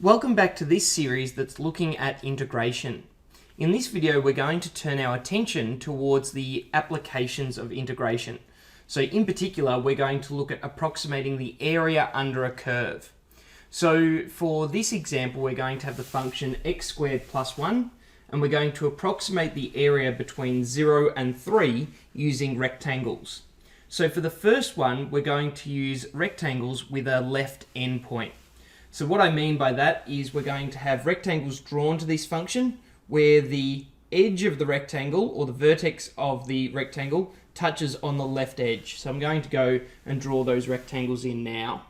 Welcome back to this series that's looking at integration. In this video, we're going to turn our attention towards the applications of integration. So in particular, we're going to look at approximating the area under a curve. So for this example, we're going to have the function x squared plus 1, and we're going to approximate the area between 0 and 3 using rectangles. So for the first one, we're going to use rectangles with a left endpoint. So what I mean by that is we're going to have rectangles drawn to this function where the edge of the rectangle or the vertex of the rectangle touches on the left edge. So I'm going to go and draw those rectangles in now.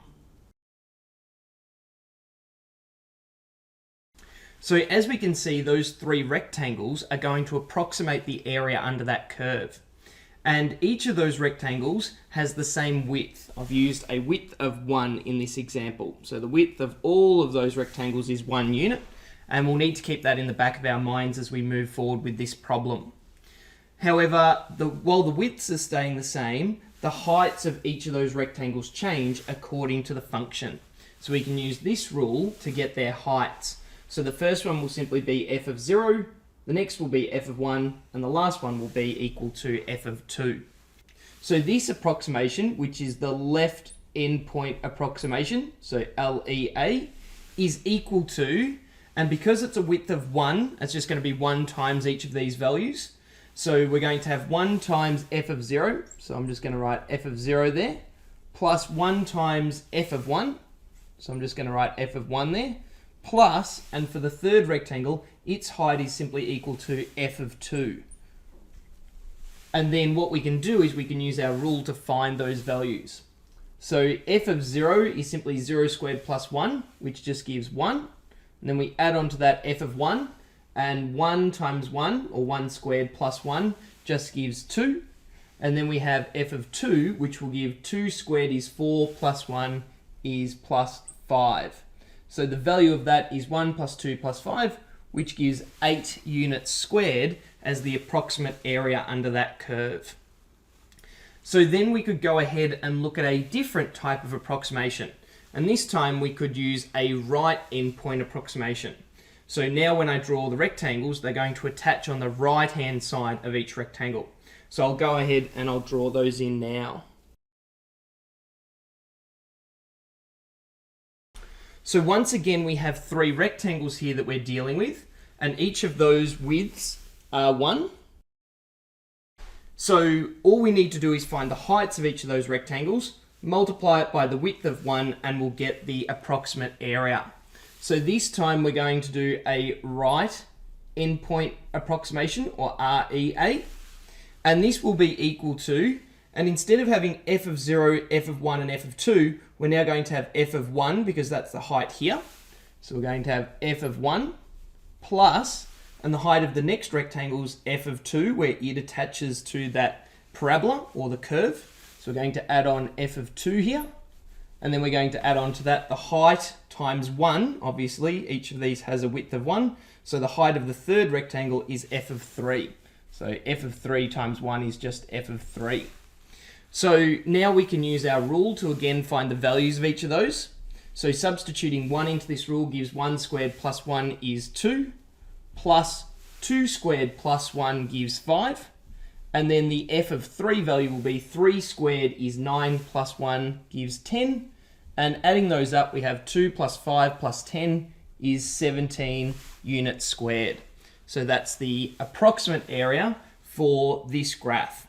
So as we can see, those three rectangles are going to approximate the area under that curve. And each of those rectangles has the same width. I've used a width of 1 in this example. So the width of all of those rectangles is 1 unit, and we'll need to keep that in the back of our minds as we move forward with this problem. However, while the widths are staying the same, the heights of each of those rectangles change according to the function. So we can use this rule to get their heights. So the first one will simply be f of 0, the next will be f of 1, and the last one will be equal to f of 2. So this approximation, which is the left endpoint approximation, so LEA, is equal to, and because it's a width of 1, it's just going to be 1 times each of these values. So we're going to have 1 times f of 0, so I'm just going to write f of 0 there, plus 1 times f of 1, so I'm just going to write f of 1 there, plus, and for the third rectangle, its height is simply equal to f of 2. And then what we can do is we can use our rule to find those values. So f of 0 is simply 0 squared plus 1, which just gives 1. And then we add on to that f of 1, and 1 times 1, or 1 squared plus 1, just gives 2. And then we have f of 2, which will give 2 squared is 4, plus 1 is plus 5. So the value of that is 1 plus 2 plus 5, which gives 8 units squared as the approximate area under that curve. So then we could go ahead and look at a different type of approximation. And this time we could use a right endpoint approximation. So now when I draw the rectangles, they're going to attach on the right-hand side of each rectangle. So I'll go ahead and I'll draw those in now. So once again, we have 3 rectangles here that we're dealing with, and each of those widths are 1. So all we need to do is find the heights of each of those rectangles, multiply it by the width of 1, and we'll get the approximate area. So this time we're going to do a right endpoint approximation, or REA, and this will be equal to, and instead of having f of 0, f of 1, and f of 2, we're now going to have f of 1 because that's the height here. So we're going to have f of 1 plus, and the height of the next rectangle is f of 2, where it attaches to that parabola or the curve. So we're going to add on f of 2 here, and then we're going to add on to that the height times 1. Obviously, each of these has a width of 1. So the height of the third rectangle is f of 3. So f of 3 times 1 is just f of 3. So now we can use our rule to again find the values of each of those. So substituting 1 into this rule gives 1 squared plus 1 is 2, plus 2 squared plus 1 gives 5, and then the f of 3 value will be 3 squared is 9 plus 1 gives 10, and adding those up we have 2 plus 5 plus 10 is 17 units squared. So that's the approximate area for this graph.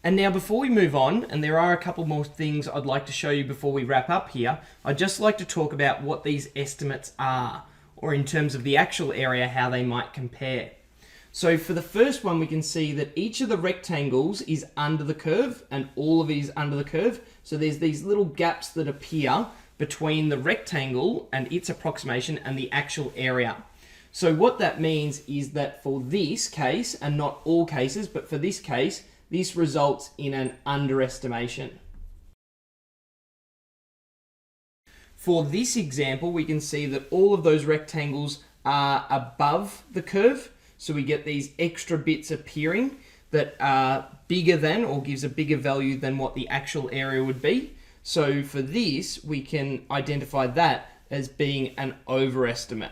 And now before we move on, and there are a couple more things I'd like to show you before we wrap up here, I'd just like to talk about what these estimates are, or in terms of the actual area, how they might compare. So for the first one, we can see that each of the rectangles is under the curve, and all of it is under the curve. So there's these little gaps that appear between the rectangle and its approximation and the actual area. So what that means is that for this case, and not all cases, but for this case, this results in an underestimation. For this example, we can see that all of those rectangles are above the curve. So we get these extra bits appearing that are bigger than, or gives a bigger value than what the actual area would be. So for this, we can identify that as being an overestimate.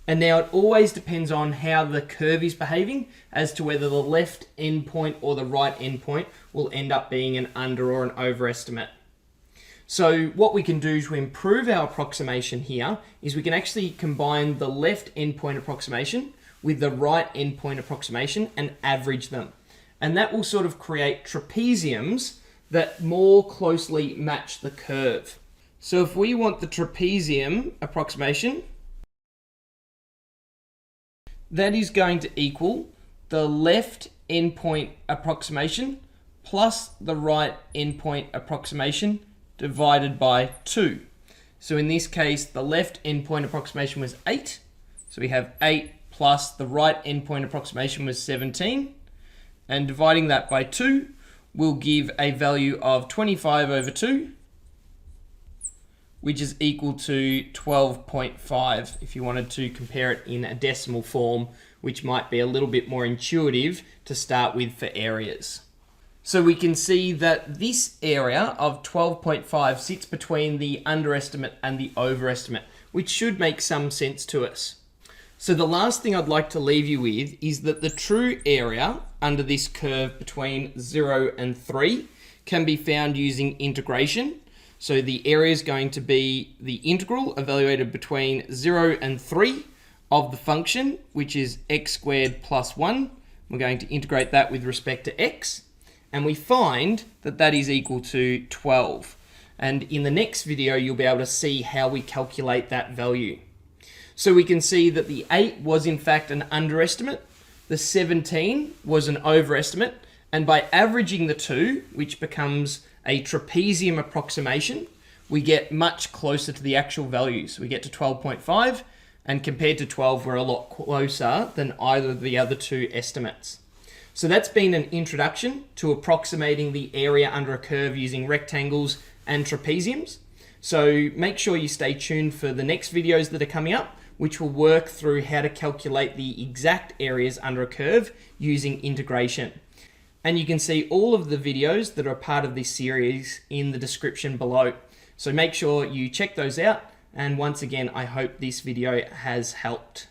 And now it always depends on how the curve is behaving as to whether the left endpoint or the right endpoint will end up being an under or an overestimate. So what we can do to improve our approximation here is we can actually combine the left endpoint approximation with the right endpoint approximation and average them. And that will sort of create trapeziums that more closely match the curve. So if we want the trapezium approximation, that is going to equal the left endpoint approximation plus the right endpoint approximation divided by 2. So in this case, the left endpoint approximation was 8. So we have 8 plus the right endpoint approximation was 17. And dividing that by 2 will give a value of 25 over 2, which is equal to 12.5 if you wanted to compare it in a decimal form, which might be a little bit more intuitive to start with for areas. So we can see that this area of 12.5 sits between the underestimate and the overestimate, which should make some sense to us. So the last thing I'd like to leave you with is that the true area under this curve between 0 and 3 can be found using integration. So the area is going to be the integral evaluated between 0 and 3 of the function, which is x squared plus 1. We're going to integrate that with respect to x. And we find that that is equal to 12. And in the next video, you'll be able to see how we calculate that value. So we can see that the 8 was in fact an underestimate, the 17 was an overestimate, and by averaging the two, which becomes a trapezium approximation, we get much closer to the actual values. We get to 12.5, and compared to 12, we're a lot closer than either of the other two estimates. So that's been an introduction to approximating the area under a curve using rectangles and trapeziums. So make sure you stay tuned for the next videos that are coming up, which will work through how to calculate the exact areas under a curve using integration. And you can see all of the videos that are part of this series in the description below. So make sure you check those out. And once again, I hope this video has helped.